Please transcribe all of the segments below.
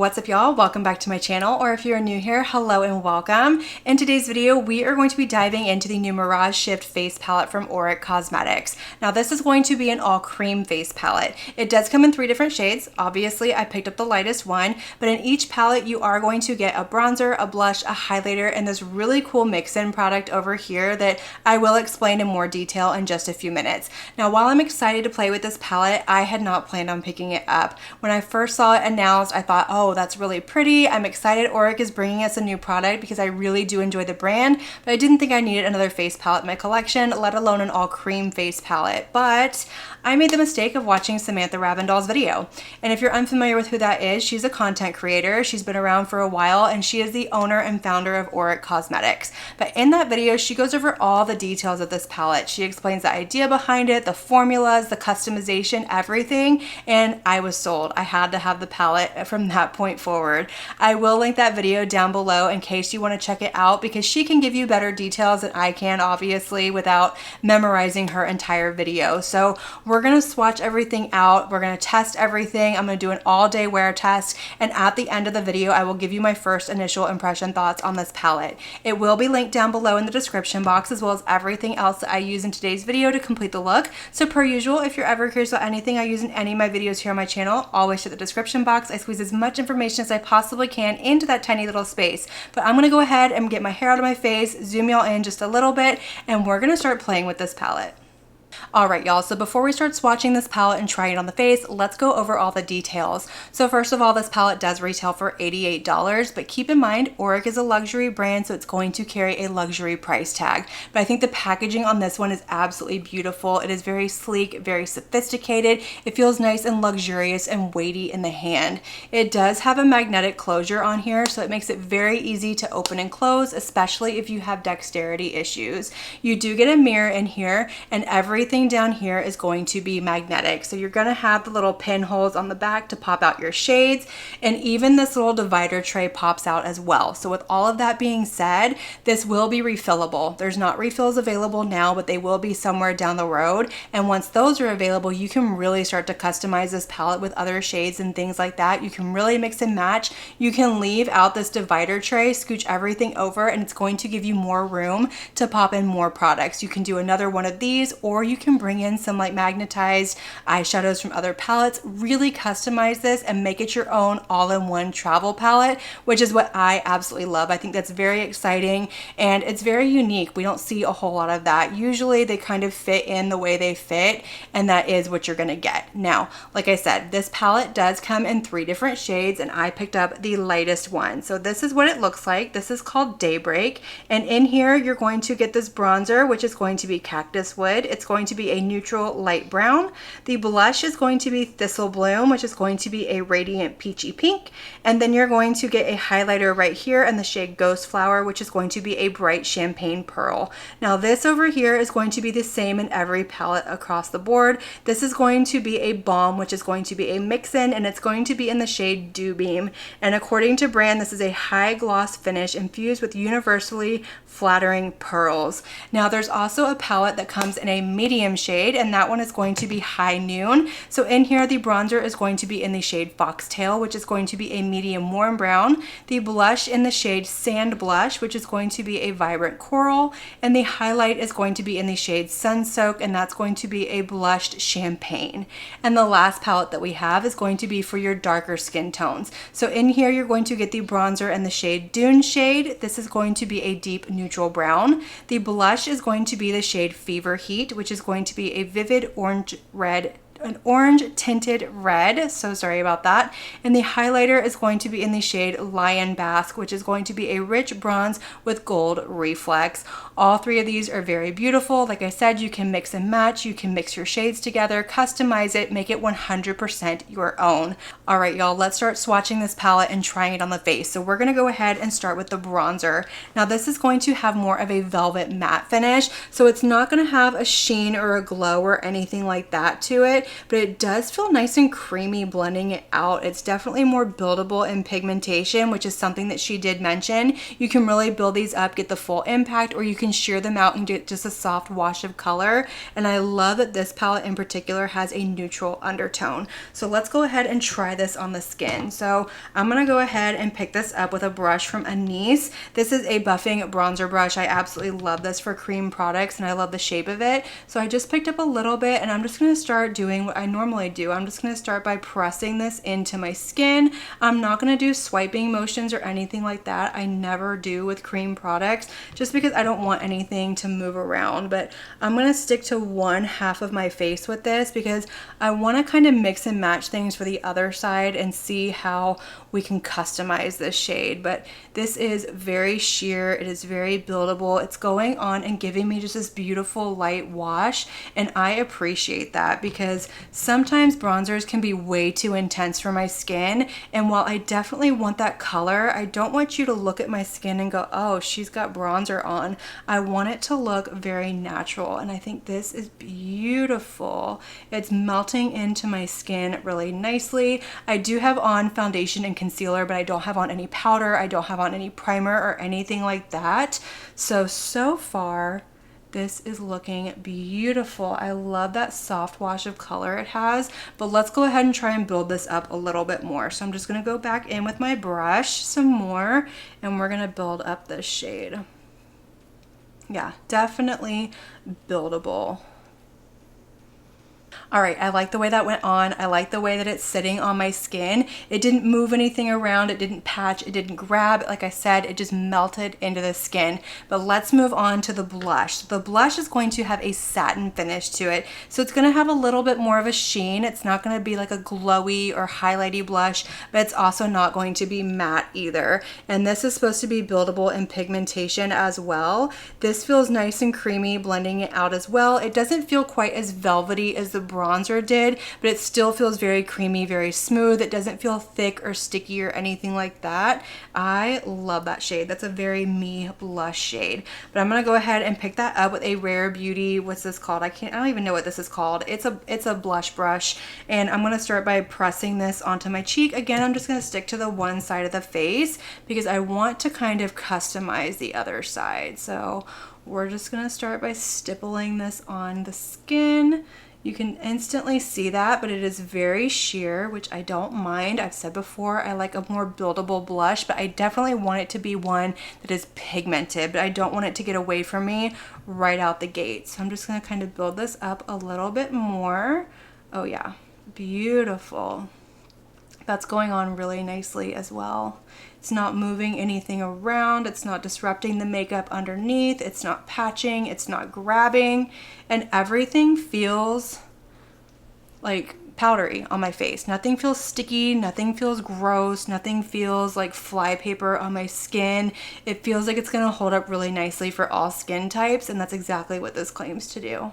What's up, y'all? Welcome back to my channel, or if you're new here, hello and welcome. In today's video, we are going to be diving into the new Mirage Shift face palette from Auric Cosmetics. Now, this is going to be an all cream face palette. It does come in 3 different shades. Obviously, I picked up the lightest one, but in each palette, you are going to get a bronzer, a blush, a highlighter, and this really cool mix-in product over here that I will explain in more detail in just a few minutes. Now, while I'm excited to play with this palette, I had not planned on picking it up. When I first saw it announced, I thought, oh, that's really pretty. I'm excited Auric is bringing us a new product because I really do enjoy the brand, but I didn't think I needed another face palette in my collection, let alone an all cream face palette. But I made the mistake of watching Samantha Ravndal's video. And if you're unfamiliar with who that is, she's a content creator. She's been around for a while and she is the owner and founder of Auric Cosmetics. But in that video, she goes over all the details of this palette. She explains the idea behind it, the formulas, the customization, everything, and I was sold. I had to have the palette from that point forward. I will link that video down below in case you want to check it out because she can give you better details than I can, obviously, without memorizing her entire video. So we're going to swatch everything out. We're going to test everything. I'm going to do an all-day wear test, and at the end of the video, I will give you my first initial impression thoughts on this palette. It will be linked down below in the description box, as well as everything else that I use in today's video to complete the look. So per usual, if you're ever curious about anything I use in any of my videos here on my channel, always check the description box. I squeeze as much information as I possibly can into that tiny little space. But I'm going to go ahead and get my hair out of my face, zoom y'all in just a little bit, and we're going to start playing with this palette. Alright, y'all, so before we start swatching this palette and trying it on the face, let's go over all the details. So first of all, this palette does retail for $88, but keep in mind, Auric is a luxury brand, so it's going to carry a luxury price tag. But I think the packaging on this one is absolutely beautiful. It is very sleek, very sophisticated. It feels nice and luxurious and weighty in the hand. It does have a magnetic closure on here, so it makes it very easy to open and close, especially if you have dexterity issues. You do get a mirror in here, and everything down here is going to be magnetic. So you're going to have the little pinholes on the back to pop out your shades, and even this little divider tray pops out as well. So with all of that being said, this will be refillable. There's not refills available now, but they will be somewhere down the road. And once those are available, you can really start to customize this palette with other shades and things like that. You can really mix and match. You can leave out this divider tray, scooch everything over, and it's going to give you more room to pop in more products. You can do another one of these, or you can bring in some like magnetized eyeshadows from other palettes, really customize this and make it your own all-in-one travel palette, which is what I absolutely love. I think that's very exciting and it's very unique. We don't see a whole lot of that. Usually they kind of fit in the way they fit, and that is what you're gonna get. Now, like I said, this palette does come in 3 different shades, and I picked up the lightest one. So this is what it looks like. This is called Daybreak, and in here you're going to get this bronzer, which is going to be Cactus Wood. It's going to be a neutral light brown. The blush is going to be Thistle Bloom, which is going to be a radiant peachy pink. And then you're going to get a highlighter right here in the shade Ghost Flower, which is going to be a bright champagne pearl. Now this over here is going to be the same in every palette across the board. This is going to be a balm, which is going to be a mix-in, and it's going to be in the shade Dew Beam. And according to brand, this is a high gloss finish infused with universally flattering pearls. Now there's also a palette that comes in a medium shade, and that one is going to be High Noon. So in here, the bronzer is going to be in the shade Foxtail, which is going to be a medium warm brown. The blush in the shade Sand Blush, which is going to be a vibrant coral. And the highlight is going to be in the shade Sun Soak, and that's going to be a blushed champagne. And the last palette that we have is going to be for your darker skin tones. So in here, you're going to get the bronzer in the shade Dune Shade. This is going to be a deep neutral brown. The blush is going to be the shade Fever Heat, which is going to be a vivid orange red, an orange tinted red, so sorry about that. And the highlighter is going to be in the shade Lion Basque, which is going to be a rich bronze with gold reflex. All 3 of these are very beautiful. Like I said, you can mix and match, you can mix your shades together, customize it, make it 100% your own. All right, y'all, let's start swatching this palette and trying it on the face. So we're gonna go ahead and start with the bronzer. Now this is going to have more of a velvet matte finish, so it's not gonna have a sheen or a glow or anything like that to it. but it does feel nice and creamy blending it out. It's definitely more buildable in pigmentation, which is something that she did mention. You can really build these up, get the full impact, or you can shear them out and get just a soft wash of color. And I love that this palette in particular has a neutral undertone. So let's go ahead and try this on the skin. So I'm gonna go ahead and pick this up with a brush from Anise. This is a buffing bronzer brush. I absolutely love this for cream products and I love the shape of it. So I just picked up a little bit and I'm just gonna start doing what I normally do. I'm just gonna start by pressing this into my skin. I'm not gonna do swiping motions or anything like that. I never do with cream products just because I don't want anything to move around, but I'm gonna stick to one half of my face with this because I wanna kind of mix and match things for the other side and see how we can customize this shade. But this is very sheer, it is very buildable. It's going on and giving me just this beautiful light wash, and I appreciate that because sometimes bronzers can be way too intense for my skin, and while I definitely want that color, I don't want you to look at my skin and go, oh, she's got bronzer on. I want it to look very natural, and I think this is beautiful. It's melting into my skin really nicely. I do have on foundation and concealer, but I don't have on any powder. I don't have on any primer or anything like that. So far, this is looking beautiful. I love that soft wash of color it has, but let's go ahead and try and build this up a little bit more. So I'm just gonna go back in with my brush some more, and we're gonna build up this shade. Yeah, definitely buildable. All right, I like the way that went on. I like the way that it's sitting on my skin. It didn't move anything around. It didn't patch. It didn't grab. Like I said, it just melted into the skin. But let's move on to the blush. The blush is going to have a satin finish to it. So it's going to have a little bit more of a sheen. It's not going to be like a glowy or highlighty blush, but it's also not going to be matte either. And this is supposed to be buildable in pigmentation as well. This feels nice and creamy, blending it out as well. It doesn't feel quite as velvety as the bronzer did, but it still feels very creamy, very smooth. It doesn't feel thick or sticky or anything like that. I love that shade. That's a very me blush shade. But I'm gonna go ahead and pick that up with a Rare Beauty, what's this called? I don't even know what this is called. It's a blush brush, and I'm gonna start by pressing this onto my cheek. Again, I'm just gonna stick to the one side of the face because I want to kind of customize the other side. So we're just gonna start by stippling this on the skin. You can instantly see that, but it is very sheer, which I don't mind. I've said before, I like a more buildable blush, but I definitely want it to be one that is pigmented, but I don't want it to get away from me right out the gate. So I'm just gonna kind of build this up a little bit more. Oh yeah, beautiful. That's going on really nicely as well. It's not moving anything around. It's not disrupting the makeup underneath. It's not patching. It's not grabbing. And everything feels like powdery on my face. Nothing feels sticky. Nothing feels gross. Nothing feels like flypaper on my skin. It feels like it's going to hold up really nicely for all skin types. And that's exactly what this claims to do.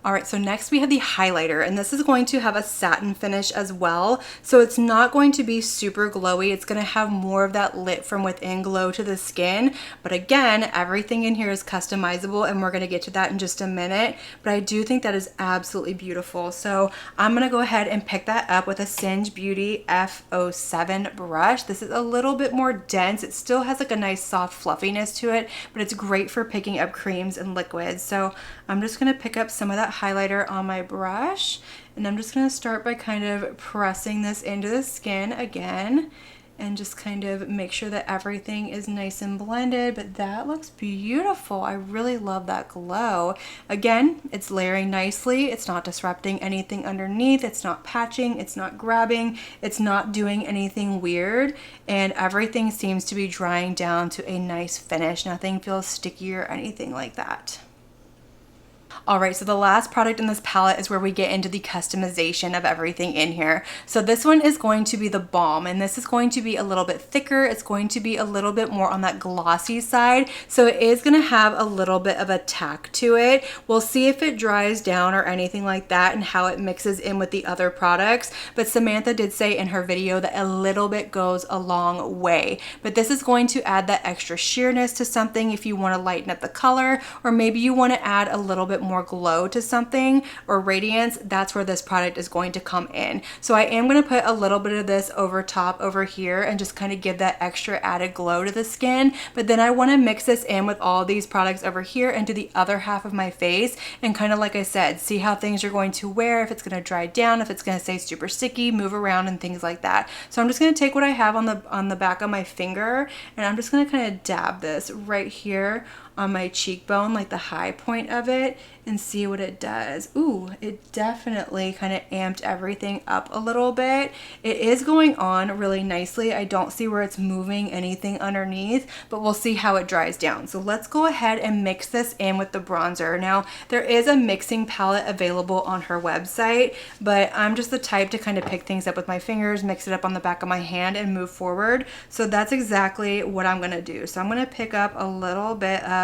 All right, so next we have the highlighter, and this is going to have a satin finish as well. So it's not going to be super glowy. It's gonna have more of that lit from within glow to the skin. But again, everything in here is customizable, and we're gonna get to that in just a minute. But I do think that is absolutely beautiful. So I'm gonna go ahead and pick that up with a Singe Beauty F07 brush. This is a little bit more dense. It still has like a nice soft fluffiness to it, but it's great for picking up creams and liquids. So I'm just gonna pick up some of that highlighter on my brush, and I'm just going to start by kind of pressing this into the skin again and just kind of make sure that everything is nice and blended. But that looks beautiful. I really love that glow. Again, it's layering nicely. It's not disrupting anything underneath. It's not patching. It's not grabbing. It's not doing anything weird, and everything seems to be drying down to a nice finish. Nothing feels sticky or anything like that. All right, so the last product in this palette is where we get into the customization of everything in here. So this one is going to be the Balm, and this is going to be a little bit thicker. It's going to be a little bit more on that glossy side. So it is gonna have a little bit of a tack to it. We'll see if it dries down or anything like that and how it mixes in with the other products. But Samantha did say in her video that a little bit goes a long way. But this is going to add that extra sheerness to something if you wanna lighten up the color, or maybe you wanna add a little bit more more glow to something or radiance, that's where this product is going to come in. So I am going to put a little bit of this over top over here and just kind of give that extra added glow to the skin. But then I want to mix this in with all these products over here into the other half of my face and kind of, like I said, see how things are going to wear, if it's going to dry down, if it's going to stay super sticky, move around and things like that. So I'm just going to take what I have on the back of my finger and I'm just going to kind of dab this right here on my cheekbone, like the high point of it, and see what it does. Ooh, it definitely kind of amped everything up a little bit. It is going on really nicely. I don't see where it's moving anything underneath, but we'll see how it dries down. So let's go ahead and mix this in with the bronzer. Now, there is a mixing palette available on her website, but I'm just the type to kind of pick things up with my fingers, mix it up on the back of my hand and move forward. So that's exactly what I'm gonna do. So I'm gonna pick up a little bit of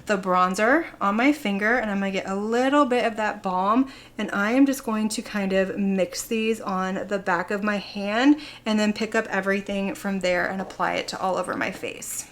the bronzer on my finger and I'm gonna get a little bit of that balm and I am just going to kind of mix these on the back of my hand and then pick up everything from there and apply it to all over my face.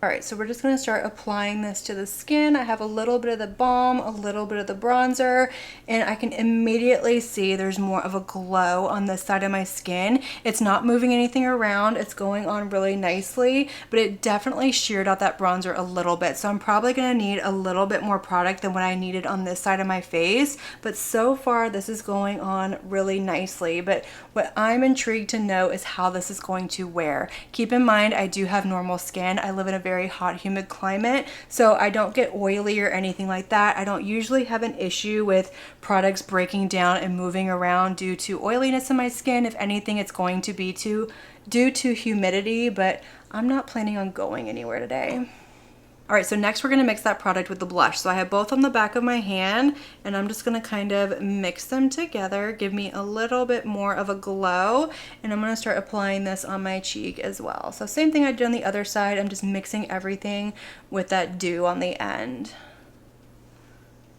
All right, so we're just gonna start applying this to the skin. I have a little bit of the balm, a little bit of the bronzer, and I can immediately see there's more of a glow on this side of my skin. It's not moving anything around, it's going on really nicely, but it definitely sheared out that bronzer a little bit. So I'm probably gonna need a little bit more product than what I needed on this side of my face, but so far this is going on really nicely. But what I'm intrigued to know is how this is going to wear. Keep in mind, I do have normal skin. I live in a very hot, humid climate, so I don't get oily or anything like that. I don't usually have an issue with products breaking down and moving around due to oiliness in my skin. If anything, it's going to be due to humidity, but I'm not planning on going anywhere today. All right, so next we're gonna mix that product with the blush. So I have both on the back of my hand and I'm just gonna kind of mix them together, give me a little bit more of a glow, and I'm gonna start applying this on my cheek as well. So same thing I did on the other side, I'm just mixing everything with that dew on the end.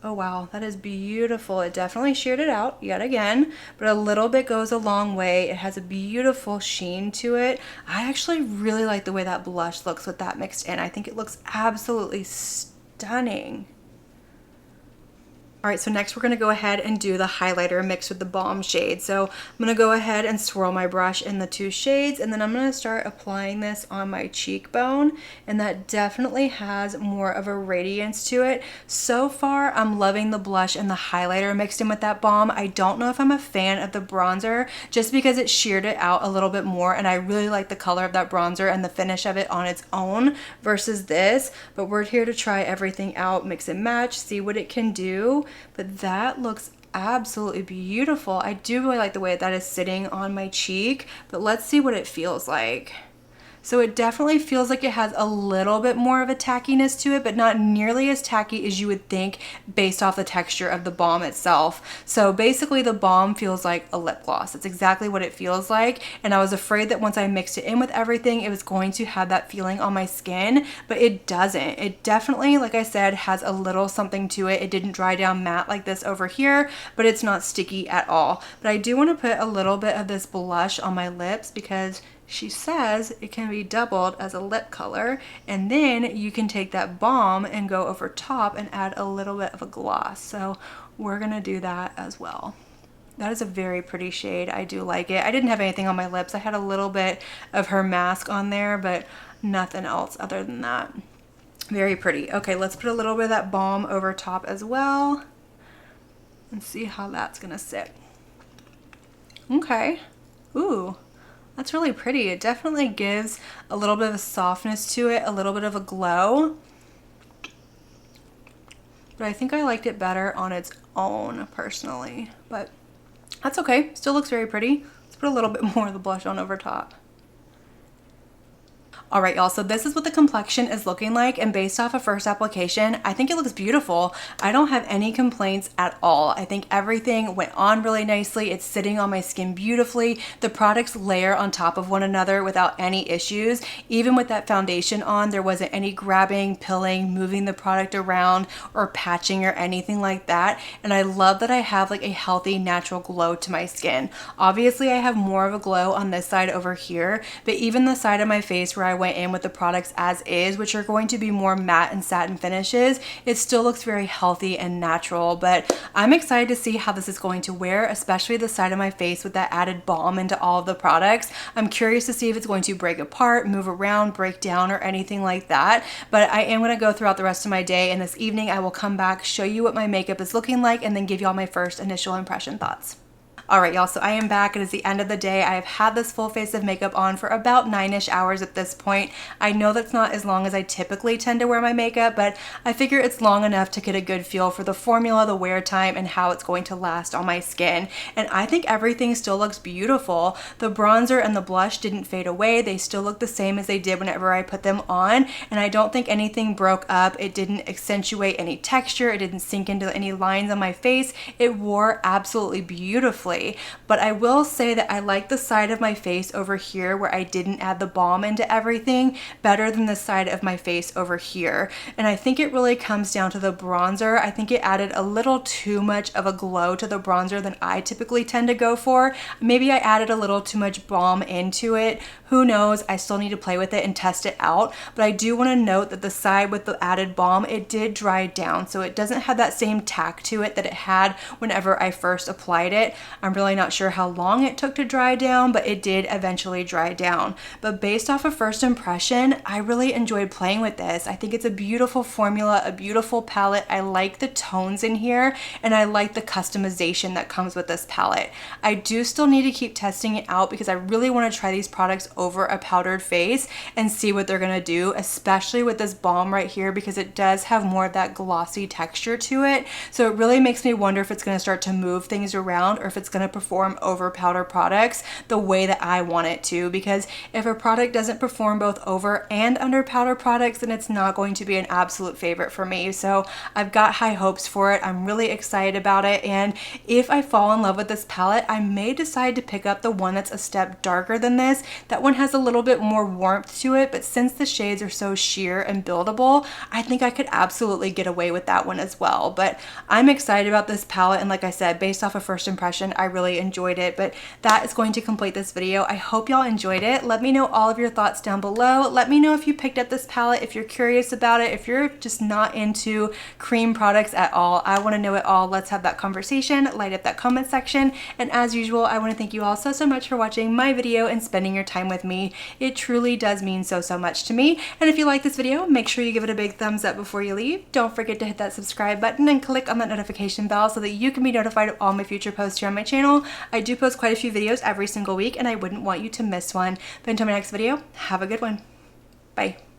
Oh wow, that is beautiful. It definitely sheared it out yet again, but a little bit goes a long way. It has a beautiful sheen to it. I actually really like the way that blush looks with that mixed in. I think it looks absolutely stunning. All right, so next we're gonna go ahead and do the highlighter mixed with the balm shade. So I'm gonna go ahead and swirl my brush in the two shades, and then I'm gonna start applying this on my cheekbone, and that definitely has more of a radiance to it. So far, I'm loving the blush and the highlighter mixed in with that balm. I don't know if I'm a fan of the bronzer, just because it sheared it out a little bit more, and I really like the color of that bronzer and the finish of it on its own versus this, but we're here to try everything out, mix and match, see what it can do. But that looks absolutely beautiful. I do really like the way that is sitting on my cheek, but let's see what it feels like. So it definitely feels like it has a little bit more of a tackiness to it, but not nearly as tacky as you would think based off the texture of the balm itself. So basically the balm feels like a lip gloss. That's exactly what it feels like. And I was afraid that once I mixed it in with everything, it was going to have that feeling on my skin, but it doesn't. It definitely, like I said, has a little something to it. It didn't dry down matte like this over here, but it's not sticky at all. But I do want to put a little bit of this blush on my lips because she says it can be doubled as a lip color, and then you can take that balm and go over top and add a little bit of a gloss. So we're gonna do that as well. That is a very pretty shade. I do like it. I didn't have anything on my lips. I had a little bit of her mask on there, but nothing else other than that. Very pretty. Okay, let's put a little bit of that balm over top as well and see how that's gonna sit. Okay. Ooh. That's really pretty. It definitely gives a little bit of a softness to it, a little bit of a glow. But I think I liked it better on its own personally, but that's okay. Still looks very pretty. Let's put a little bit more of the blush on over top. All right, y'all, so this is what the complexion is looking like, and based off of first application, I think it looks beautiful. I don't have any complaints at all. I think everything went on really nicely. It's sitting on my skin beautifully. The products layer on top of one another without any issues. Even with that foundation on, there wasn't any grabbing, pilling, moving the product around, or patching or anything like that. And I love that I have like a healthy, natural glow to my skin. Obviously, I have more of a glow on this side over here, but even the side of my face where I went went in with the products as is, which are going to be more matte and satin finishes, it still looks very healthy and natural. But I'm excited to see how this is going to wear, especially the side of my face with that added balm into all of the products. I'm curious to see if it's going to break apart, move around, break down, or anything like that. But I am going to go throughout the rest of my day, and this evening I will come back, show you what my makeup is looking like, and then give y'all my first initial impression thoughts. Alright y'all, so I am back. It is the end of the day. I have had this full face of makeup on for about 9-ish hours at this point. I know that's not as long as I typically tend to wear my makeup, but I figure it's long enough to get a good feel for the formula, the wear time, and how it's going to last on my skin. And I think everything still looks beautiful. The bronzer and the blush didn't fade away. They still look the same as they did whenever I put them on, and I don't think anything broke up. It didn't accentuate any texture. It didn't sink into any lines on my face. It wore absolutely beautifully. But I will say that I like the side of my face over here where I didn't add the balm into everything better than the side of my face over here. And I think it really comes down to the bronzer. I think it added a little too much of a glow to the bronzer than I typically tend to go for. Maybe I added a little too much balm into it. Who knows? I still need to play with it and test it out. But I do want to note that the side with the added balm, it did dry down. So it doesn't have that same tack to it that it had whenever I first applied it. I'm really not sure how long it took to dry down, but it did eventually dry down. But based off of first impression, I really enjoyed playing with this. I think it's a beautiful formula, a beautiful palette. I like the tones in here, and I like the customization that comes with this palette. I do still need to keep testing it out because I really want to try these products over a powdered face and see what they're going to do, especially with this balm right here, because it does have more of that glossy texture to it. So it really makes me wonder if it's going to start to move things around or if it's going to perform over powder products the way that I want it to, because if a product doesn't perform both over and under powder products, then it's not going to be an absolute favorite for me. So I've got high hopes for it. I'm really excited about it, and if I fall in love with this palette, I may decide to pick up the one that's a step darker than this. That one has a little bit more warmth to it, but since the shades are so sheer and buildable, I think I could absolutely get away with that one as well. But I'm excited about this palette, and like I said, based off of first impression, I really enjoyed it. But that is going to complete this video. I hope y'all enjoyed it. Let me know all of your thoughts down below. Let me know if you picked up this palette, if you're curious about it, if you're just not into cream products at all. I want to know it all. Let's have that conversation. Light up that comment section. And as usual, I want to thank you all so much for watching my video and spending your time with me. It truly does mean so much to me. And if you like this video, make sure you give it a big thumbs up before you leave. Don't forget to hit that subscribe button and click on that notification bell so that you can be notified of all my future posts here on my channel. I do post quite a few videos every single week, and I wouldn't want you to miss one. But until my next video, have a good one. Bye.